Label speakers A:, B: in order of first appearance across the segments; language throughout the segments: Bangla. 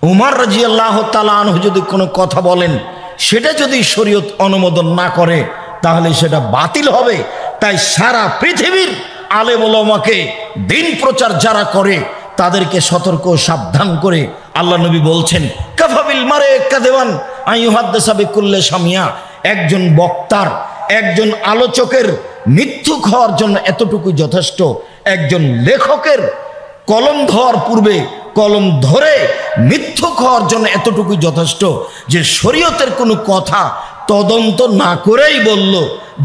A: উমর রাদিয়াল্লাহু তাআলা আনহু যদি কোনো কথা বলেন, সেটা যদি শরীয়ত অনুমোদন না করে তাহলে সেটা বাতিল হবে। তাই সারা পৃথিবীর আলেম ওলামাকে দিন প্রচার যারা করে তাদেরকে সতর্ক সাবধান করে আল্লাহ নবী বলছেন, কাফাবিল মারে কাদেওয়ান আইয়ুহাদ্দিসা বিকুল্লি সামিয়া। একজন বক্তার, একজন আলোচকের মিথ্যুক হওয়ার জন্য এতটুকু যথেষ্ট। একজন লেখকের কলম ধোয়ার পূর্বে কলম ধরে মিথ্যুক হওয়ার জন্য এতটুকু যথেষ্ট যে শরীয়তের কোনো কথা তদন্ত না করেই বলল।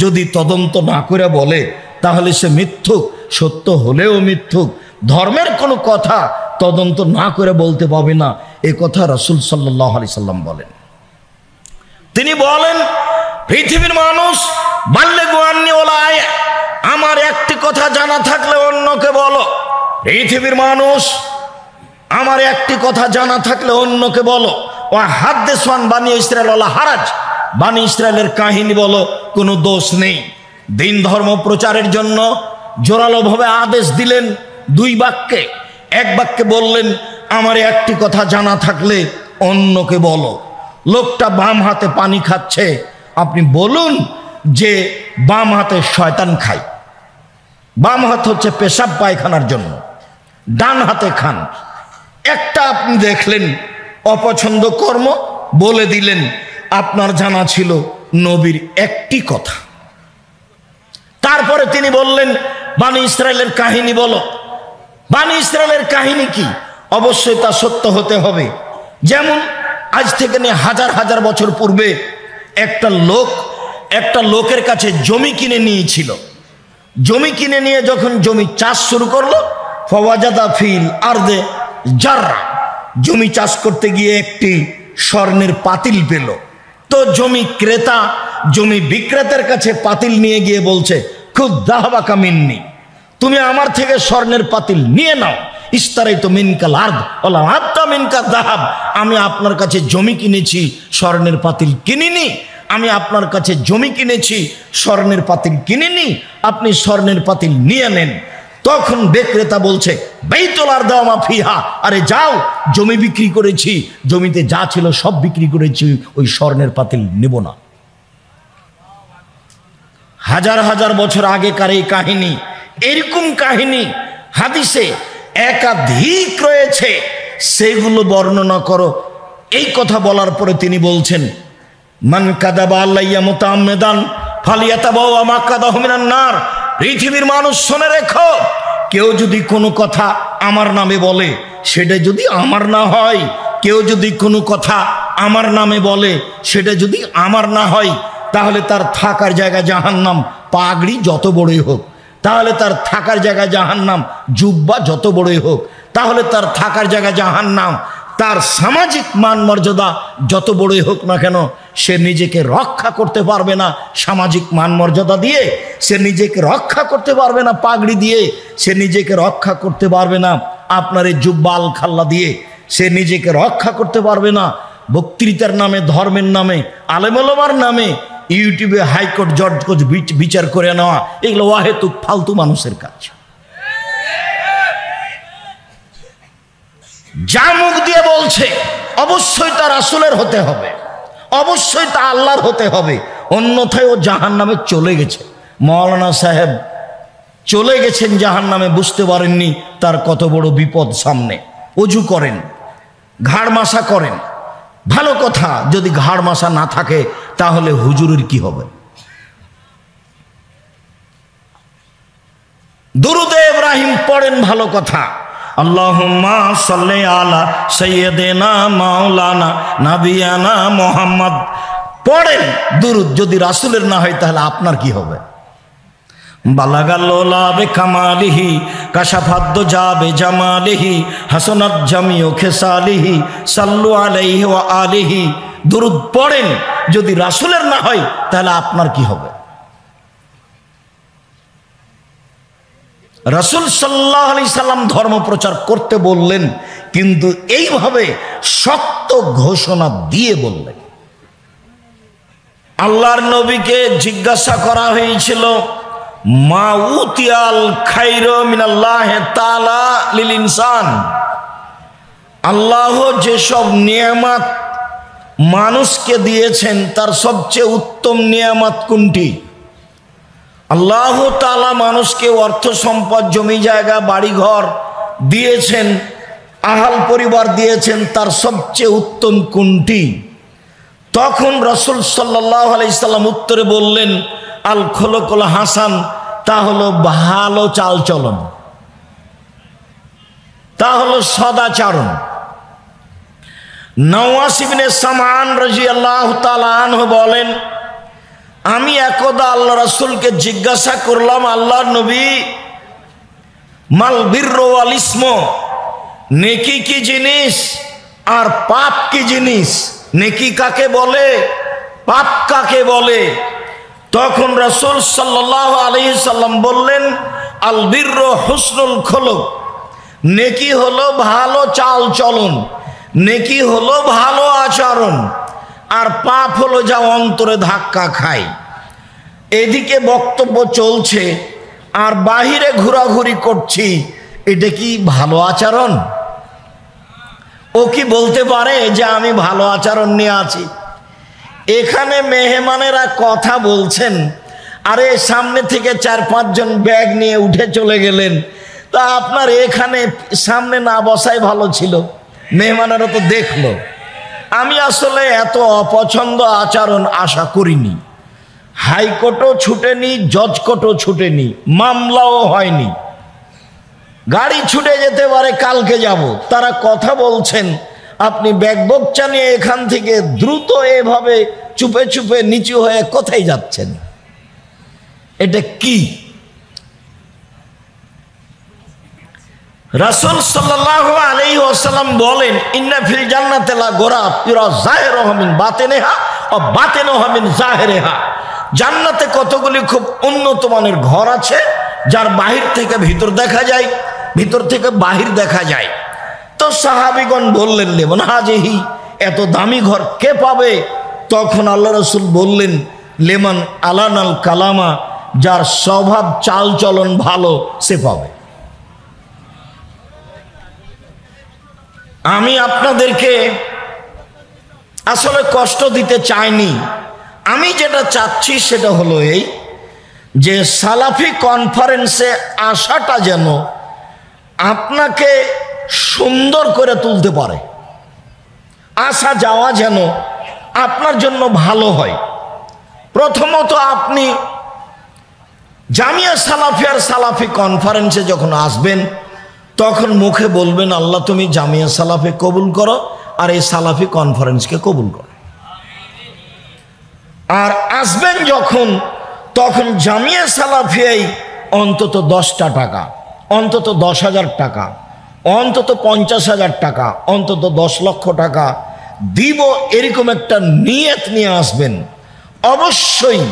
A: যদি তদন্ত না করে বলে তাহলে সে মিথ্যুক, সত্য হলেও মিথ্যুক। ধর্মের কোনো কথা তদন্ত না করে বলতে পাবে না, এ কথা রাসূল সাল্লাল্লাহু আলাইহি সাল্লাম বলেন। তিনি বলেন, পৃথিবীর মানুষ বাল্লিগু আন্নী ওয়ালা আয়া, আমার একটি কথা জানা থাকলে অন্যকে বলো। পৃথিবীর মানুষ আমার একটি কথা জানা থাকলে অন্যকে বলো। ওয়া হাদ্দিসু আন বানি ইসরাইল ওয়ালা হারাজ, বানি ইসরাইলের কাহিনী বলো, কোনো দোষ নেই। দিন ধর্ম প্রচারের জন্য জোরালোভাবে আদেশ দিলেন দুই বাক্যে। এক বাক্যে বললেন, আমার একটি কথা জানা থাকলে অন্যকে বলো। লোকটা বাম হাতে পানি খাচ্ছে, আপনি বলুন যে বাম হাতে শয়তান খায়। বাম হাত হচ্ছে পেশাব পায়খানার জন্য, ডান হাতে খান। একটা আপনি দেখলেন অপছন্দ কর্ম, বলে দিলেন। আপনার জানা ছিল নবীর একটি কথা। তারপরে তিনি বললেন, বানি ইসরাইলের কাহিনী বলো। বানি ইসরাইলের কাহিনী কি? অবশ্যই তা সত্য হতে হবে। যেমন আজ থেকে নিয়ে হাজার হাজার বছর পূর্বে একটা লোকের কাছে জমি কিনে নিয়েছিল। জমি কিনে নিয়ে যখন জমি চাষ শুরু করলো, ফাওয়াজাদা ফিল আরদে জাররা, জমি চাষ করতে গিয়ে একটি স্বর্ণের পাতিল পেল। তো জমি ক্রেতা জমি বিক্রেতার কাছে পাতিল নিয়ে গিয়ে বলছে, খুদ দাহাবাকা মিন্নি, তুমি আমার থেকে স্বর্ণের পাতিল নিয়ে নাও। ইস্তারাইতু মিনকাল আরদ ওয়ালা আত্তা মিনকা যাহাব, আমি আপনার কাছে জমি কিনেছি, স্বর্ণের পাতিল কিনিনি। আমি আপনার কাছে জমি কিনেছি, স্বর্ণের পাতিল কিনিনি, আপনি স্বর্ণের পাতিল নিয়ে নেন। তখন বিক্রেতা বলছে, বাইতুল আরদ ওয়া মা ফিহা, আরে যাও, জমি বিক্রি করেছি, জমিতে যা ছিল সব বিক্রি করেছি, ওই স্বর্ণের পাতিল নেব না। হাজার হাজার বছর আগেকার এই কাহিনী। এরকম কাহিনী হাদিসে একাধিক রয়েছে, সেগুলো বর্ণনা করো। এই কথা বলার পরে তিনি বলছেন, মান কাযাবা আলাইয়া মুতাআম্মিদান ফালিয়াতাবাওয়া মাকআদাহু মিনান নার। পৃথিবীর মানুষ শুনে রেখো, কেউ যদি কোনো কথা আমার নামে বলে, সেটা যদি আমার না হয়, কেউ যদি কোনো কথা আমার নামে বলে, সেটা যদি আমার না হয়, তাহলে তার থাকার জায়গা জাহান্নাম। পাগড়ি যত বড়ই হোক, তাহলে তার থাকার জায়গা জাহান্নাম। জুব্বা যত বড়ই হোক, তাহলে তার থাকার জায়গা জাহান্নাম। তার সামাজিক মান মর্যাদা যত বড়ই হোক না কেন, সে নিজেকে রক্ষা করতে পারবে না সামাজিক মান মর্যাদা দিয়ে, সে নিজেকে রক্ষা করতে পারবে না পাগড়ি দিয়ে, সে নিজেকে রক্ষা করতে পারবে না আপনার এই জুব্বা আল খাল্লা দিয়ে, সে নিজেকে রক্ষা করতে পারবে না বক্তৃতার নামে, ধর্মের নামে, আলেম ওলামার নামে ইউটিউবে হাইকোর্ট জজ বিচার করে নেওয়া। এগুলো অহেতুক ফালতু মানুষের কাজ। যা মুখ দিয়ে বলছে অবশ্যই তা রাসূলের হতে হবে, অবশ্যই তা আল্লাহর হতে হবে, অন্যথায় ও জাহান্নামে চলে গেছে। মাওলানা সাহেব চলে গেছেন জাহান্নামে, বুঝতে পারেননি তার কত বড় বিপদ সামনে। ওযু করেন, ঘাড় মাসা করেন, ভালো কথা। যদি ঘাড় মাসা না থাকে তাহলে হুজুরের কি হবে? দুরূদে ইব্রাহিম পড়েন, ভালো কথা। আল্লাহুম্মা সাল্লি আলা সাইয়্যিদিনা মাওলানা নাবিয়ানা মুহাম্মদ পড়েন দুরূদ। যদি রাসূলের না হয় তাহলে আপনার কি হবে? বালাগাল্লোলা বে কামালিহি কাশাফাদ্দ যাবে জামালিহি হাসনাত জামিউ খেসালিহি সাল্লু আলাইহি ওয়া আলিহি। দুরূদ পড়েন, যদি রাসূলের না হয় তাহলে আপনার কি হবে? রাসূল সাল্লাল্লাহু আলাইহি সাল্লাম ধর্ম প্রচার করতে বললেন, কিন্তু এইভাবে শক্ত ঘোষণা দিয়ে বললেন। আল্লাহর নবীকে জিজ্ঞাসা করা হয়েছিল, মা উতিয়াল খাইরু মিনাল্লাহি তাআলা লিল ইনসান, আল্লাহ যেসব নিয়ামত মানুষকে দিয়েছেন তার সবচেয়ে উত্তম নিয়ামত কোনটি? আল্লাহ তাআলা মানুষকে অর্থ সম্পদ, জমি জায়গা, বাড়িঘর দিয়েছেন, আহাল পরিবার দিয়েছেন, তার সবচেয়ে উত্তম কোনটি? তখন রাসূল সাল্লাল্লাহু আলাইহি সাল্লাম উত্তরে বললেন, আল খুলুকুল হাসান, তা হলো ভালো চালচলন, তা হলো সদাচরণ। নওয়াস ইবনে সামআন রাদিয়াল্লাহু তাআলা আনহু বলেন, আমি একদা আল্লাহ রাসূলকে জিজ্ঞাসা করলাম, আল্লাহর নবী, মাল বিররু ওয়াল ইসম, নেকি কি জিনিস আর পাপ কি জিনিস? নেকি কাকে বলে, পাপ কাকে বলে? তখন রাসূল সাল্লাল্লাহু আলাইহি সাল্লাম বললেন, আল বিররু হুসনুল খুলুক, নেকি হলো ভালো চাল চলন, নেকি হলো ভালো আচরণ, আর পাপ হলো যা অন্তরে ধাক্কা খায়। এদিকে বক্তব্য চলছে আর বাহিরে ঘোরাঘুরি করছি, এটা কি ভালো আচরণ? ও কি বলতে পারে যে আমি ভালো আচরণ নিয়ে আছি? এখানে মেহমানেরা কথা বলছেন, আরে সামনে থেকে 4-5 জন ব্যাগ নিয়ে উঠে চলে গেলেন, তা আপনার এখানে সামনে না বসাই ভালো ছিল, মেহমানেরা তো দেখলো। আমি আসলে এত অপছন্দ আচরণ আশা করিনি। হাইকোর্টও ছুটেনি, জজ কোর্টও ছুটেনি, মামলাও হয়নি, গাড়ি ছুটে যেতে পারে, কালকে যাব। তারা কথা বলছেন, আপনি ব্যাগ বকচা নিয়ে এখান থেকে দ্রুত এভাবে চুপে চুপে নিচু হয়ে কোথায় যাচ্ছেন? এটা কি? রাসূল সাল্লাল্লাহু আলাইহি ওয়াসাল্লাম বলেন, ইন্না ফিল জান্নাতি লা গোরাফ ইউরা যাহিরুহা মিন বাতিনিহা ওয়া বাতিনুহা মিন যাহিরিহা। জান্নাতে কতগুলি খুব উন্নত মানের ঘর আছে, যার বাহির থেকে ভিতর দেখা যায়, ভিতর থেকে বাহির দেখা যায়। তো সাহাবীগণ বললেন, লিমান হাজিহি, এত দামি ঘর কে পাবে? তখন আল্লাহ রাসূল বললেন, লিমান আলানাল কালামা, যার স্বভাব চাল চলন ভালো সে পাবে। আমি আপনাদেরকে আসলে কষ্ট দিতে চাইনি। আমি যেটা চাচ্ছি সেটা হলো এই, যে সালাফি কনফারেন্সে আসাটা যেন আপনাকে সুন্দর করে তুলতে পারে, আসা যাওয়া যেন আপনার জন্য ভালো হয়। প্রথমত আপনি জামিয়া সালাফিয়ার সালাফি কনফারেন্সে যখন আসবেন, তখন মুখে বলবেন, আল্লাহ তুমি জামিয়া সালাফি কবুল করো আর এই সালাফি কনফারেন্সকে কবুল করো। আর আসবেন যখন, তখন জামিয়া সালাফিয়াই অন্তত 10টা টাকা, অন্তত 10,000 টাকা, অন্তত 50,000 টাকা, অন্তত 10 লক্ষ টাকা দিব, এরকম একটা নিয়ত নিয়ে আসবেন। অবশ্যই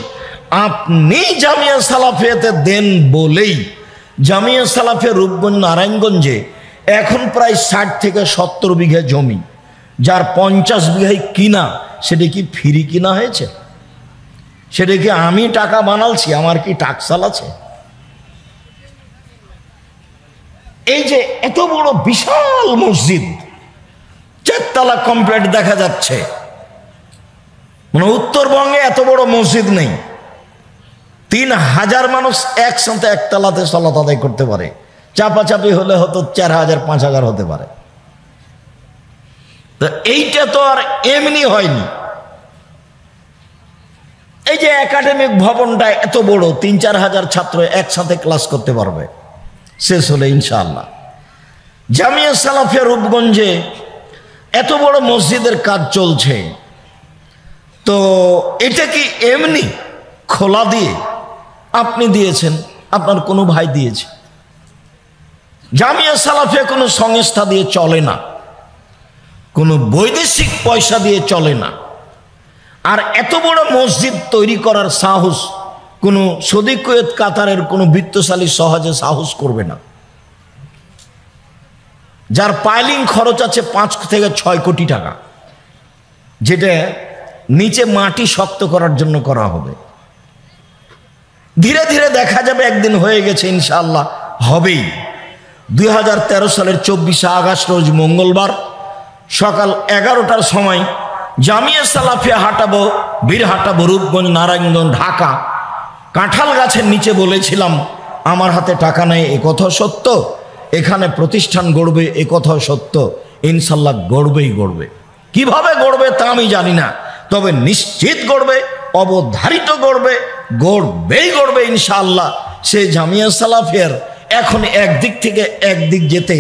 A: আপনি জামিয়া সালাফিয়াতে দেন বলেই, জামিয়া সালাফিয়া রূপগঞ্জ নারায়ণগঞ্জে এখন প্রায় 60 থেকে 70 বিঘা জমি, যার 50 বিঘাই কিনা, সেটা কি ফ্রি কিনা হয়েছে? সেটা কি আমি টাকা বানালছি? আমার কি টাকসাল আছে? এই যে এত বড় বিশাল মসজিদ, 4 তলা কমপ্লিট দেখা যাচ্ছে, মানে উত্তরবঙ্গে এত বড় মসজিদ নেই। 3000 মানুষ একসাথে একতলাতে সালাত আদায় করতে পারে, চাপাচাপি হলে হয়তো 4000-5000 হতে পারে। তো এইটা তো আর এমনি হয়নি। এই যে একাডেমিক ভবনটা এত বড়, 3-4 হাজার ছাত্র একসাথে ক্লাস করতে পারবে শেষ হলে ইনশাআল্লাহ। জামিয়া সালাফিয়া রূপগঞ্জে এত বড় মসজিদের কাজ চলছে, তো এটা কি এমনি খোলা দিয়ে আপনি দিয়েছেন? আপনার কোনো ভাই দিয়েছে? জামিয়া সালাফিয়া কোনো সংস্থা দিয়ে চলে না, কোনো বৈদেশিক পয়সা দিয়ে চলে না। আর এত বড় মসজিদ তৈরি করার সাহস কোনো সৌদি কুয়েত কাতারের কোনো বিত্তশালী সহজে সাহস করবে না, যার পাইলিং খরচ আছে 5 থেকে 6 কোটি টাকা, যেটা নিচে মাটি শক্ত করার জন্য করা হবে। ধীরে ধীরে দেখা যাবে, একদিন হয়ে গেছে ইনশাআল্লাহ, হবেই। 2013 সালের 24শে আগস্ট রোজ মঙ্গলবার সকাল 11টার সময় জামিয়া সালাফিয়া হাঁটাবো, বীরহাটা, রূপগঞ্জ, নারায়ণগঞ্জ, ঢাকা। কাঁঠাল গাছের নিচে বলেছিলাম আমার হাতে টাকা নেই, এ কথা সত্য। এখানে প্রতিষ্ঠান গড়বে, এ কথা সত্য। ইনশাল্লাহ গড়বেই গড়বে। কিভাবে গড়বে তা আমি জানি না, তবে নিশ্চিত গড়বে, অবধারিত গড়বে, গড়বেই গড়বে ইনশাআল্লাহ। সে জামিয়া সালাফিয়ার এখন একদিক থেকে একদিক যেতে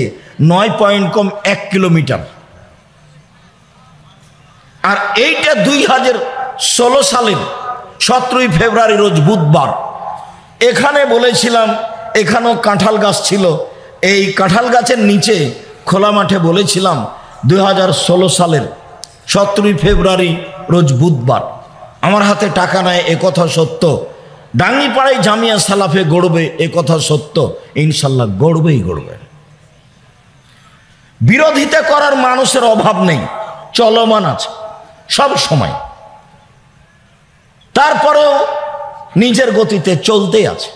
A: 9 পয়েন্ট কম 1 কিলোমিটার। আর এইটা 2016 সালের 17ই ফেব্রুয়ারি রোজ বুধবার। এখানে বলেছিলাম, এখানেও কাঁঠাল গাছ ছিল। এই কাঁঠাল গাছের নিচে খোলা মাঠে বলেছিলাম 2016 সালের 17ই ফেব্রুয়ারি রোজ বুধবার। আমার হাতে টাকা নেয়, এ কথা সত্য। ডাঙ্গিপাড়ায় জামিয়া সালাফে গড়বে, এ কথা সত্য। ইনশাল্লাহ গড়বেই গড়বে। বিরোধিতা করার মানুষের অভাব নেই, চলমান আছে সব সময়। তারপরেও নিজের গতিতে চলতেই আছে।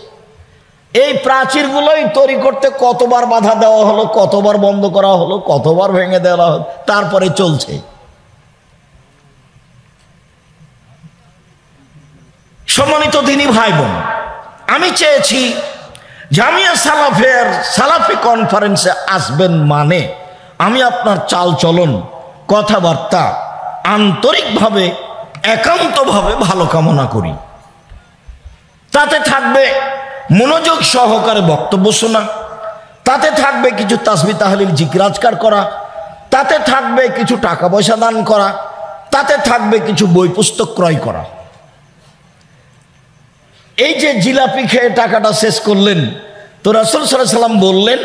A: এই প্রাচীরগুলোই তৈরি করতে কতবার বাধা দেওয়া হলো, কতবার বন্ধ করা হলো, কতবার ভেঙে দেওয়া হলো, তারপরে চলছে। সম্মানিত দিনী ভাই বোন, আমি চেয়েছি জামিয়া সালাফের সালাফি কনফারেন্সে আসবেন মানে আমি আপনার চাল চলন, কথাবার্তা আন্তরিকভাবে, একান্তভাবে ভালো কামনা করি। তাতে থাকবে মনোযোগ সহকারে বক্তব্য শোনা, তাতে থাকবে কিছু তাসবিহ তাহলিল জিকির আজকার করা, তাতে থাকবে কিছু টাকা পয়সা দান করা, তাতে থাকবে কিছু বই পুস্তক ক্রয় করা। এই যে জিলাপি খেয়ে টাকাটা শেষ করলেন, তো রাসূল সাল্লাল্লাহু আলাইহি সাল্লাম বললেন,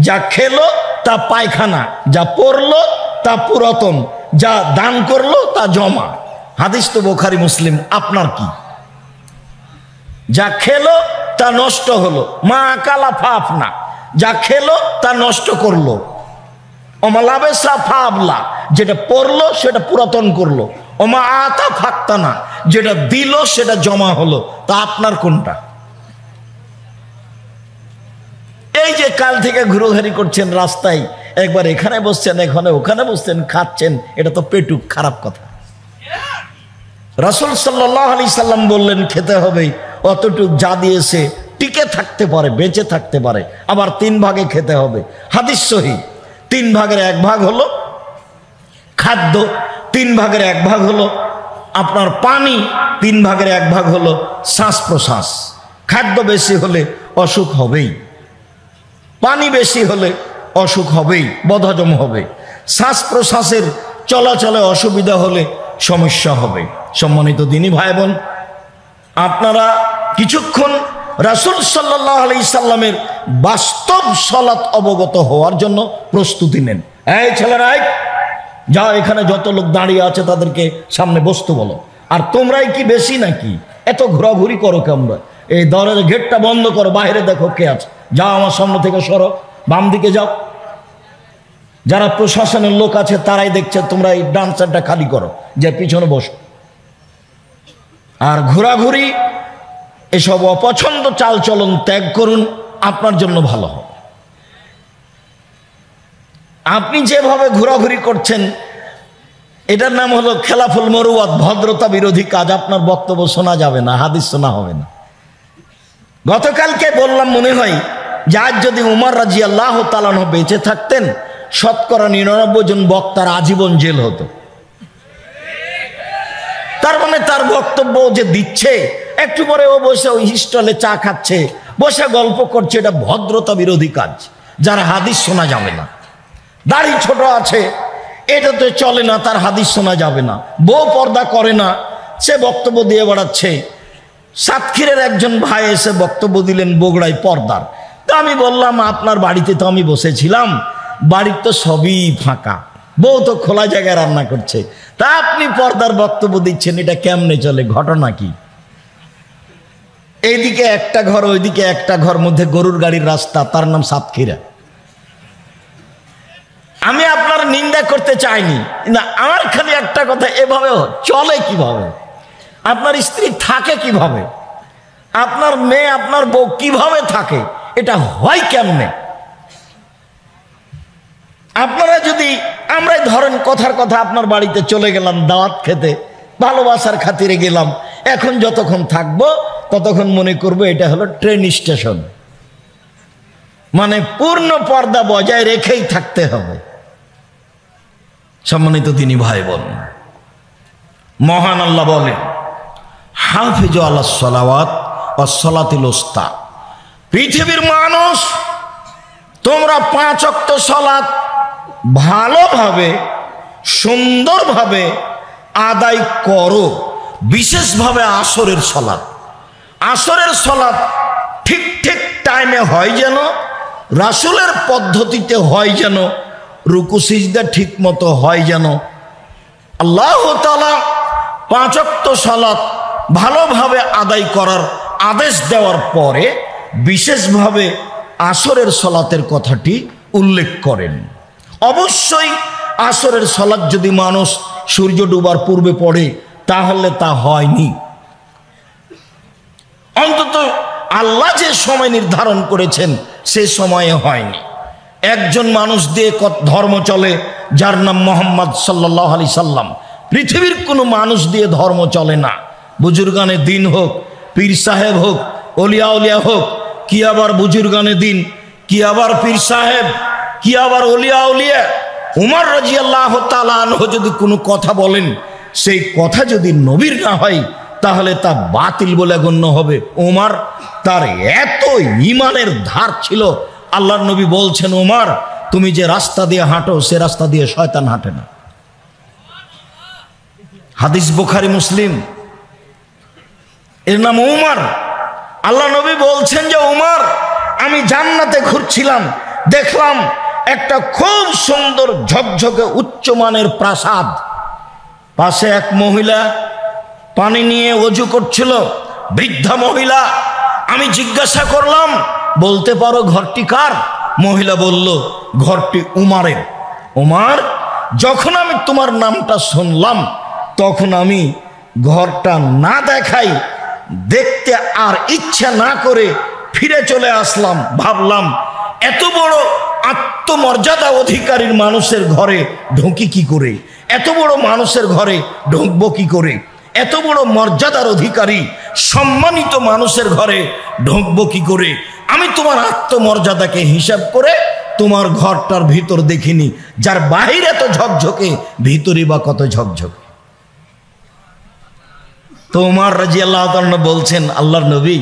A: যা খেলো তা পায়খানা, যা পড়লো তা পুরাতন, যা দান করলো তা জমা। হাদিস তো বুখারী মুসলিম। আপনার কি? যা খেলো তা নষ্ট হলো, মা আকালা ফাফনা, যা খেলো তা নষ্ট করলো। অমালাবেসা ফাবলা, যেটা পড়লো সেটা পুরাতন করলো। ওমা আতা ফাক্তানা, যেটা দিল সেটা জমা হলো। তা আপনার কোনটা? এই যে কাল থেকে ঘুরোঘুরি করছেন রাস্তায়, একবার এখানে বসছেন, এখানে ওখানে বসছেন, খাচ্ছেন, এটা তো পেটুক, খারাপ কথা। রাসূল সাল্লাল্লাহু আলাইহি সাল্লাম বললেন খেতে হবে অতটুক যা দিয়েছে টিকে থাকতে পারে, বেঁচে থাকতে পারে। আবার 3 ভাগে খেতে হবে, হাদিস সহিহ। 3 ভাগের 1 ভাগ হলো খাদ্য, 3 ভাগের 1 ভাগ হলো আপনার পানি, 3 ভাগের 1 ভাগ হলো শ্বাস প্রশ্বাস। খাদ্য বেশি হলে অসুখ হবেই, পানি বেশি হলে অসুখ হবেই, বদহজম হবে। শ্বাস প্রশ্বাসের চলাচলে অসুবিধা হলে সমস্যা হবে। সম্মানিত দিনী ভাই বোন, আপনারা কিছুক্ষণ রাসূল সাল্লাল্লাহু আলাইহি সাল্লামের বাস্তব সালাত অবগত হওয়ার জন্য প্রস্তুতি নেন। এই ছেলেরা, যাও, এখানে যত লোক দাঁড়িয়ে আছে তাদেরকে সামনে বসতে বলো। আর তোমরাই কি বেশি নাকি? এত ঘোরাঘুরি করো কেমন? এই দরজার গেটটা বন্ধ করো, বাইরে দেখো কে আছে। যাও, আমার সামনে থেকে সরো, বাম দিকে যাও। যারা প্রশাসনের লোক আছে তারাই দেখছে, তোমরা এই ডান সাইডটা খালি করো, যে পিছনে বসো। আর ঘোরাঘুরি, এসব অপছন্দ চাল চলন ত্যাগ করুন, আপনার জন্য ভালো হবে। আপনি যেভাবে ঘোরাঘুরি করছেন, এটার নাম হলো খেলাফুল মরুয়াত, ভদ্রতা বিরোধী কাজ। আপনার বক্তব্য শোনা যাবে না, হাদিস শোনা হবে না। গতকালকে বললাম, মনে হয় যে আজ যদি উমর রাদিয়াল্লাহু তাআলা আনহু বেঁচে থাকতেন, শতকরা 99 জন বক্তার আজীবন জেল হতো। তার মানে তার বক্তব্য যে দিচ্ছে, একটু পরে ও বসে ওই স্টলে চা খাচ্ছে, বসে গল্প করছে, এটা ভদ্রতা বিরোধী কাজ। যার হাদিস শোনা যাবে না, দাড়ি ছোট আছে, এটা তো চলে না, তার হাদিস শোনা যাবে না। বউ পর্দা করে না, সে বক্তব্য দিয়ে বেড়াচ্ছে। সাতক্ষীরের একজন ভাই এসে বক্তব্য দিলেন বগুড়ায় পর্দার। তা আমি বললাম, আপনার বাড়িতে তো আমি বসেছিলাম, বাড়ির তো সবই ফাঁকা, বউ তো খোলা জায়গায় রান্না করছে, তা আপনি পর্দার বক্তব্য দিচ্ছেন, এটা কেমনে চলে? ঘটনা কি? এইদিকে একটা ঘর, ওইদিকে একটা ঘর, মধ্যে গরুর গাড়ির রাস্তা, তার নাম সাতক্ষীরা। আমি আপনার নিন্দা করতে চাইনি, না, আমার খালি একটা কথা, এভাবে চলে কিভাবে? আপনার স্ত্রী থাকে কিভাবে? আপনার মেয়ে, আপনার বউ কিভাবে থাকে? এটা হয় কেমনে? আপনারা যদি আমরাই ধরেন কথার কথা আপনার বাড়িতে চলে গেলাম দাওয়াত খেতে, ভালোবাসার খাতিরে গেলাম, এখন যতক্ষণ থাকবো ততক্ষণ মনে করবো এটা হলো ট্রেন স্টেশন, মানে পূর্ণ পর্দা বজায় রেখেই থাকতে হবে। সম্মানিত দিনী ভাই বোন, মহান আল্লাহ বলেন হাফিজু আলাস সালাওয়াত ওয়াস সালাতিল উস্তা, পৃথিবীর মানুষ তোমরা 5 ওয়াক্ত সালাত ভালোভাবে সুন্দরভাবে আদায় করো, বিশেষভাবে আসরের সালাত। আসরের সালাত ঠিক ঠিক টাইমে হয় যেন, রাসূলের পদ্ধতিতে হয় যেন, রুকু সিজদা ঠিক মতো হয় যেন। আল্লাহ তাআলা 5 ওয়াক্ত সালাত ভালোভাবে আদায় করার আদেশ দেওয়ার পরে বিশেষভাবে আসরের সালাতের কথাটি উল্লেখ করেন। অবশ্যই আসরের সালাত যদি মানুষ সূর্য ডুবার পূর্বে পড়ে তাহলে তা হয়নি, অন্তত আল্লাহ যে সময় নির্ধারণ করেছেন সে সময়ে হয়নি। একজন মানুষ দিয়ে ধর্ম চলে যার নাম মোহাম্মদ সাল্লাল্লাহু আলাইহি সাল্লাম। পৃথিবীর কোনো মানুষ দিয়ে ধর্ম চলে না। বুজুর্গানে দিন হোক, পীর সাহেব হোক, অলিয়া উলিয়া হোক, কি আবার বুজুর্গানে দিন, কি আবার পীর সাহেব, কি আবার অলিয়া উলিয়া। উমর রাদিয়াল্লাহু তাআলা আনহু যদি কোনো কথা বলেন, সেই কথা যদি নবীর না হয় তাহলে তা বাতিল বলে গণ্য হবে। উমর তার এত ঈমানের ধার ছিল, আল্লাহর নবী বলছেন উমর তুমি যে রাস্তা দিয়ে হাঁটো সে রাস্তা দিয়ে শয়তান হাঁটে না। হাদিস বুখারী মুসলিম, এর নাম উমর। আল্লাহ নবী বলছেন যে উমর আমি জান্নাতে ঘুরছিলাম, দেখলাম একটা খুব সুন্দর ঝকঝকে উচ্চমানের প্রাসাদ, পাশে এক মহিলা পানি নিয়ে ওযু করছিল, বৃদ্ধা মহিলা। আমি জিজ্ঞাসা করলাম বলতে পারো ঘরটি কার? মহিলা বলল ঘরটি উমারের। উমার, যখন আমি তোমার নামটা শুনলাম তখন আমি ঘরটা না দেখাই দেখতে আর ইচ্ছা না করে ফিরে চলে আসলাম। ভাবলাম এত বড় আত্মমর্যাদা অধিকারীর মানুষের ঘরে ঢুকি কি করে, এত বড় মানুষের ঘরে ঢুকবো কি করে, এত বড় মর্যাদার অধিকারী সম্মানিত মানুষের ঘরে ঢুকবো কি করে। আমি তোমার আত্মমর্যাদাকে হিসাব করে তোমার ঘরটার ভিতর দেখিনি, যার বাহির এত ঝকঝকে ভিতরে বা কত ঝকঝকে। তো উমর রাদিয়াল্লাহু তাআলা বলছেন আল্লাহর নবী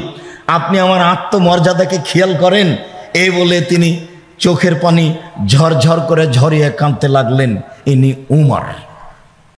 A: আপনি আমার আত্মমর্যাদাকে খেয়াল করেন। এই বলে তিনি চোখের পানি ঝরঝর করে ঝরিয়ে কাঁদতে লাগলেন। ইনি উমর।